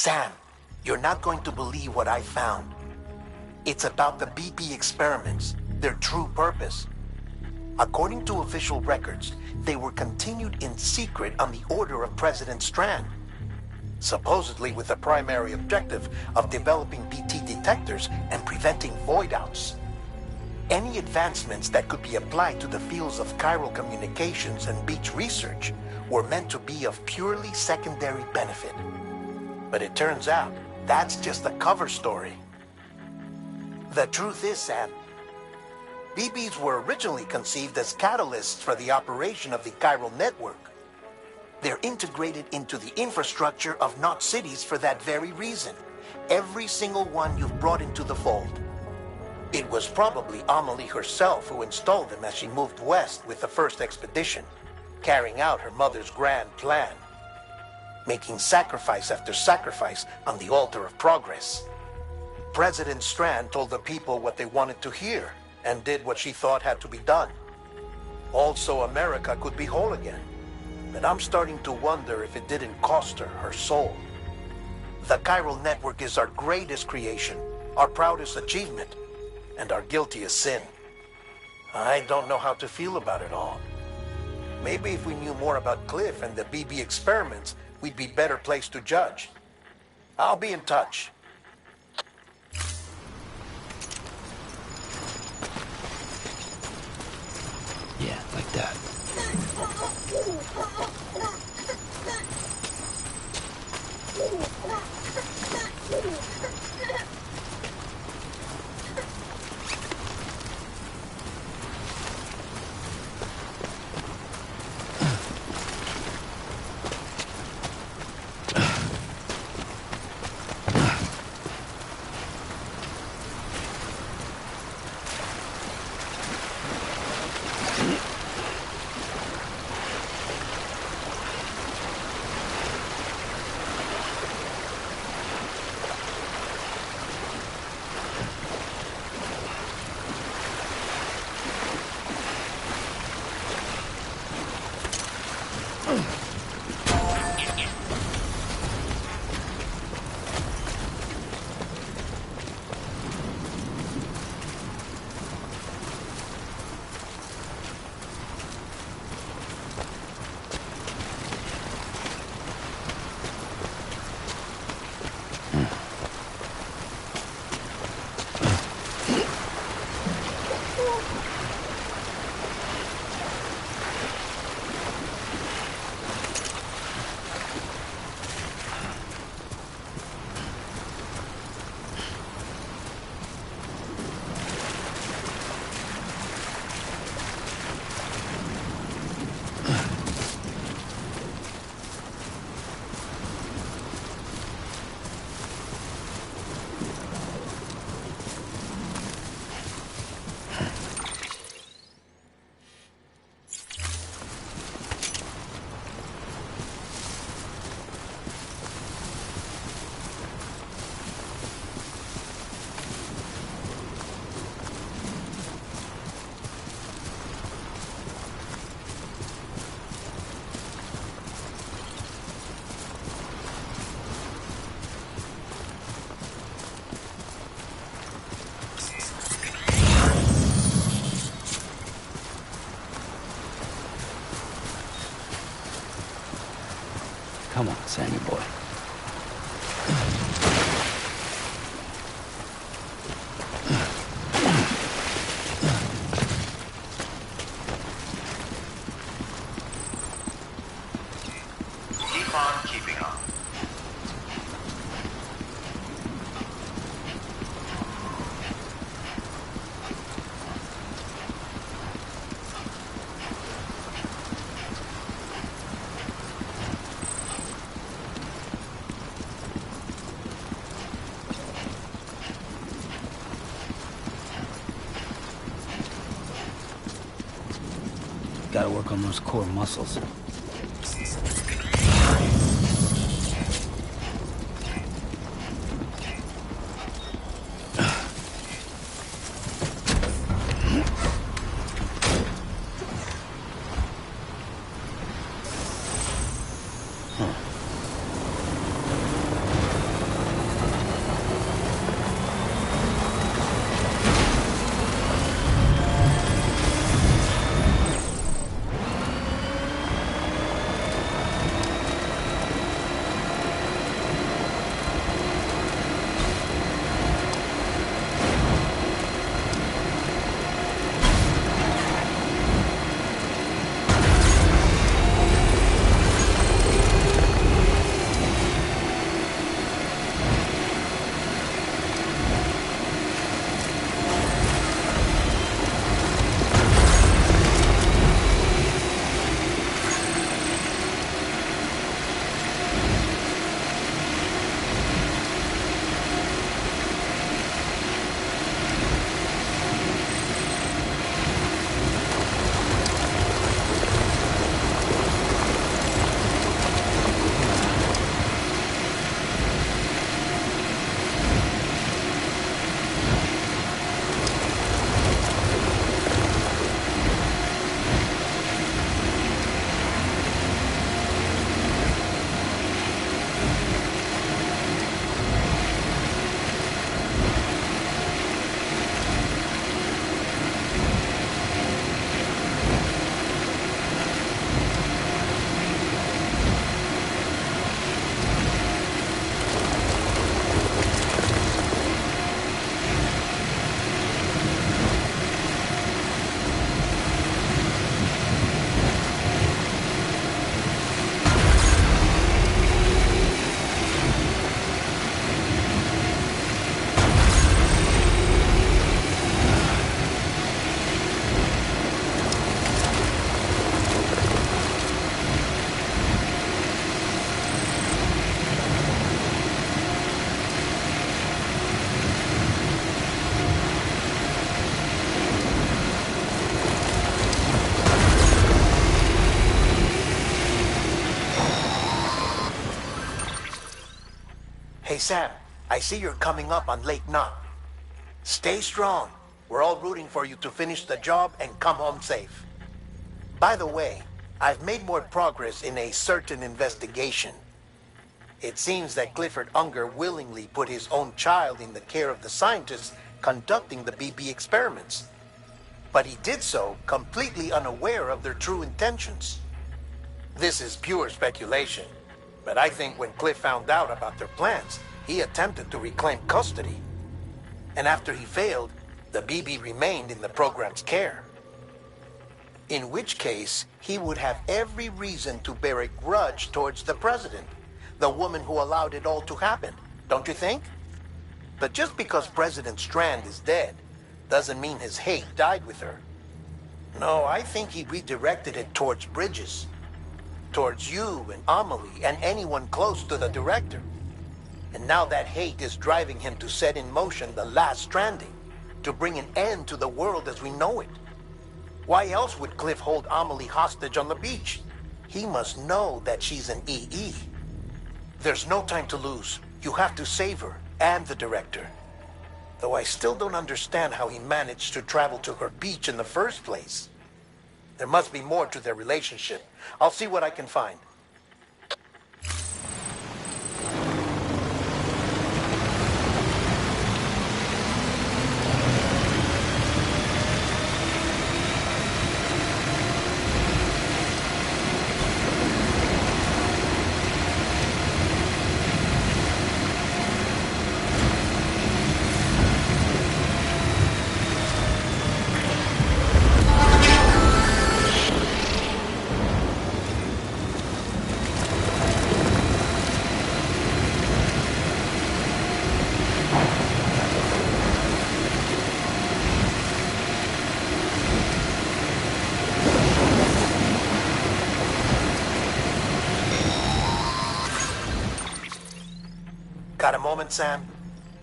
Sam, you're not going to believe what I found. It's about the BP experiments, their true purpose. According to official records, they were continued in secret on the order of President Strand, supposedly with the primary objective of developing BT detectors and preventing void-outs. Any advancements that could be applied to the fields of chiral communications and beach research were meant to be of purely secondary benefit. But it turns out, that's just a cover story. The truth is, Sam, BBs were originally conceived as catalysts for the operation of the chiral network. They're integrated into the infrastructure of Knot cities for that very reason. Every single one you've brought into the fold. It was probably Amelie herself who installed them as she moved west with the first expedition, carrying out her mother's grand plan, making sacrifice after sacrifice on the altar of progress. President Strand told the people what they wanted to hear and did what she thought had to be done. Also, America could be whole again. But I'm starting to wonder if it didn't cost her soul. The chiral network is our greatest creation, our proudest achievement, and our guiltiest sin. I don't know how to feel about it all. Maybe if we knew more about Cliff and the BB experiments, we'd be better placed to judge. I'll be in touch. Yeah, like that. Come on, Sammy boy. Keep on keeping on. Gotta work on those core muscles. Hey Sam, I see you're coming up on Lake Knot. Stay strong. We're all rooting for you to finish the job and come home safe. By the way, I've made more progress in a certain investigation. It seems that Clifford Unger willingly put his own child in the care of the scientists conducting the BB experiments. But he did so completely unaware of their true intentions. This is pure speculation, but I think when Cliff found out about their plans, he attempted to reclaim custody. And after he failed, the BB remained in the program's care. In which case, he would have every reason to bear a grudge towards the president, the woman who allowed it all to happen, don't you think? But just because President Strand is dead, doesn't mean his hate died with her. No, I think he redirected it towards Bridges. Towards you and Amelie and anyone close to the director. And now that hate is driving him to set in motion the last stranding, to bring an end to the world as we know it. Why else would Cliff hold Amelie hostage on the beach? He must know that she's an EE. There's no time to lose. You have to save her and the director. Though I still don't understand how he managed to travel to her beach in the first place. There must be more to their relationship. I'll see what I can find. Got a moment, Sam?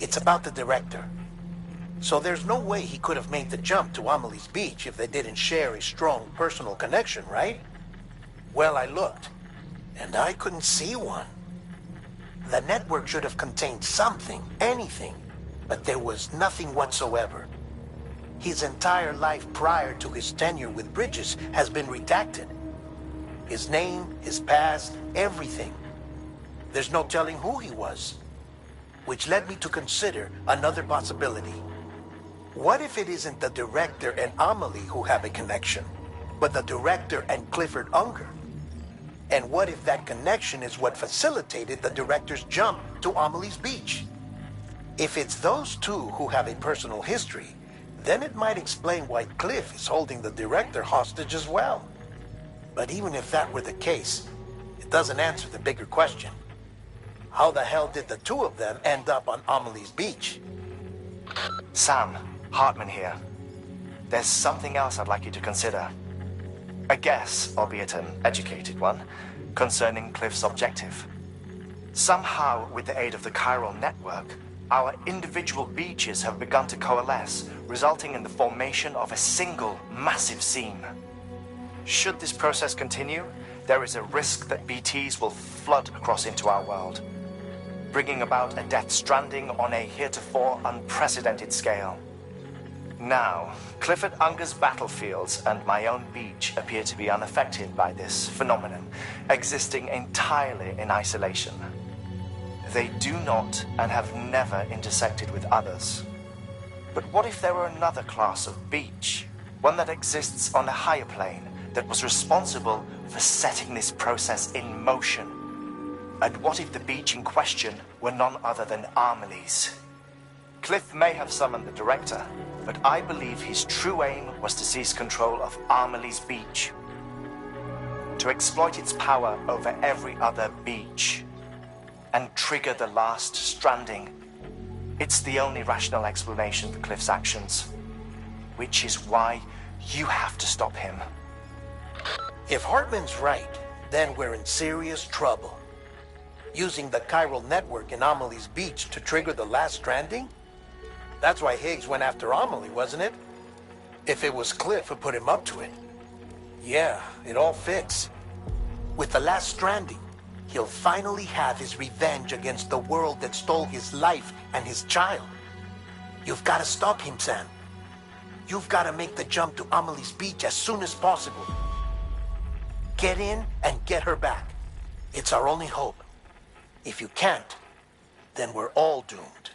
It's about the director. So there's no way he could have made the jump to Amelie's beach if they didn't share a strong personal connection, right? Well, I looked, and I couldn't see one. The network should have contained something, anything, but there was nothing whatsoever. His entire life prior to his tenure with Bridges has been redacted. His name, his past, everything. There's no telling who he was. Which led me to consider another possibility. What if it isn't the director and Amelie who have a connection, but the director and Clifford Unger? And what if that connection is what facilitated the director's jump to Amelie's beach? If it's those two who have a personal history, then it might explain why Cliff is holding the director hostage as well. But even if that were the case, it doesn't answer the bigger question. How the hell did the two of them end up on Amelie's beach? Sam, Hartman here. There's something else I'd like you to consider. A guess, albeit an educated one, concerning Cliff's objective. Somehow, with the aid of the chiral network, our individual beaches have begun to coalesce, resulting in the formation of a single massive seam. Should this process continue, there is a risk that BTs will flood across into our world, bringing about a death stranding on a heretofore unprecedented scale. Now, Clifford Unger's battlefields and my own beach appear to be unaffected by this phenomenon, existing entirely in isolation. They do not and have never intersected with others. But what if there were another class of beach, one that exists on a higher plane, that was responsible for setting this process in motion? And what if the beach in question were none other than Amelie's? Cliff may have summoned the director, but I believe his true aim was to seize control of Amelie's beach, to exploit its power over every other beach, and trigger the last stranding. It's the only rational explanation for Cliff's actions, which is why you have to stop him. If Hartman's right, then we're in serious trouble. Using the chiral network in Amelie's beach to trigger the last stranding? That's why Higgs went after Amelie, wasn't it? If it was Cliff who put him up to it. Yeah, it all fits. With the last stranding, he'll finally have his revenge against the world that stole his life and his child. You've got to stop him, Sam. You've got to make the jump to Amelie's beach as soon as possible. Get in and get her back. It's our only hope. If you can't, then we're all doomed.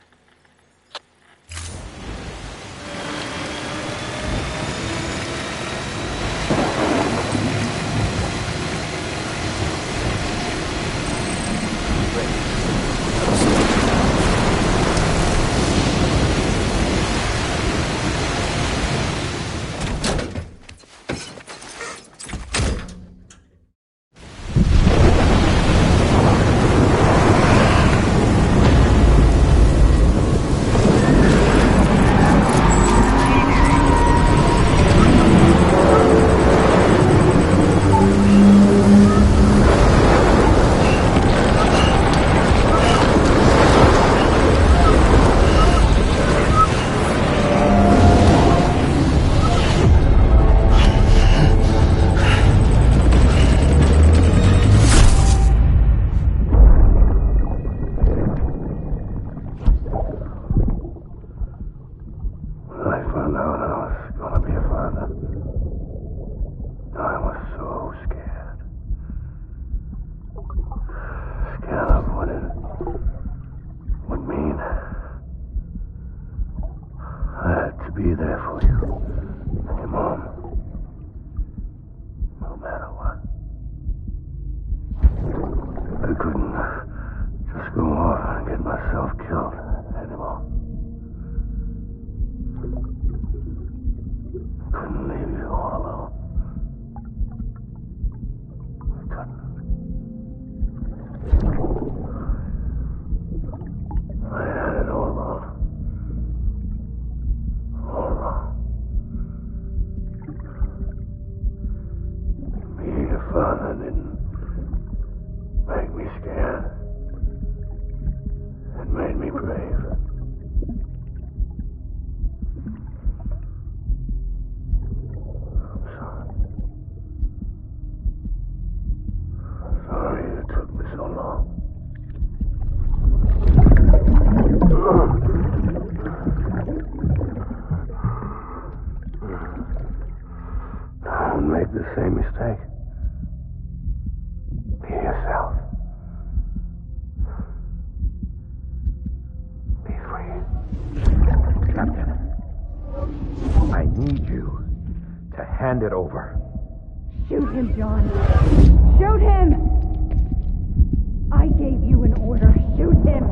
Be there for you, your mom, no matter what. I couldn't just go off and get myself killed anymore. Couldn't leave you all alone. I couldn't. I had it all wrong. Being a father didn't make me scared. It made me brave. I'm sorry. I'm sorry it took me so long. Don't make the same mistake. Be yourself. Be free. Captain, I need you to hand it over. Shoot him, John. Shoot him! I gave you an order. Shoot him!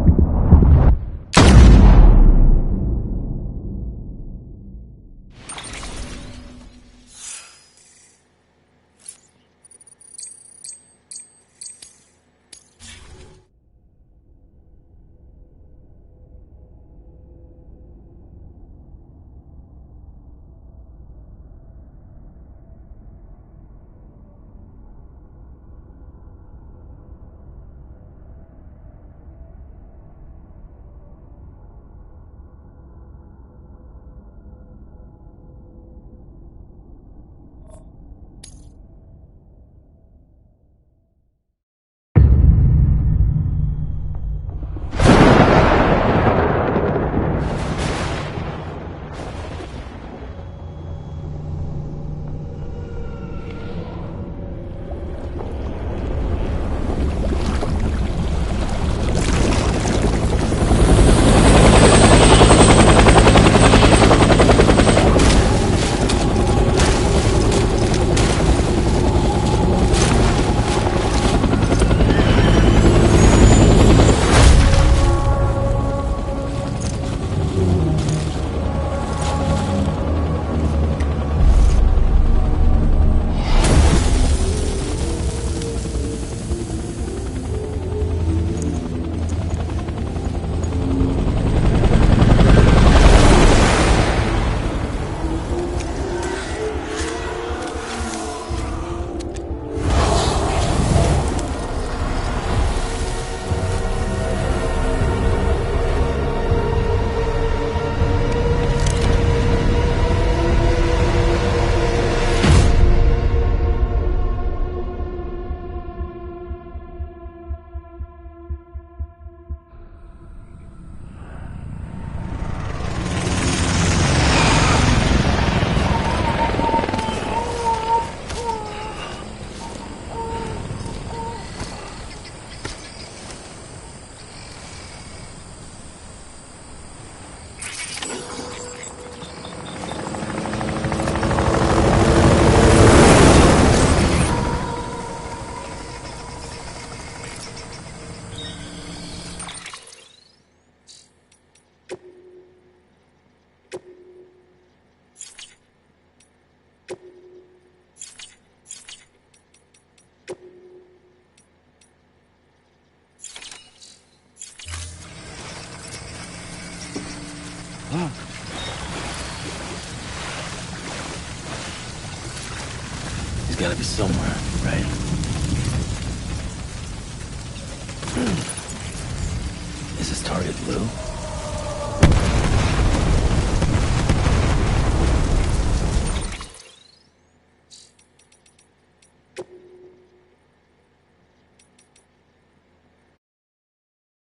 gotta be somewhere, right? Is this target blue?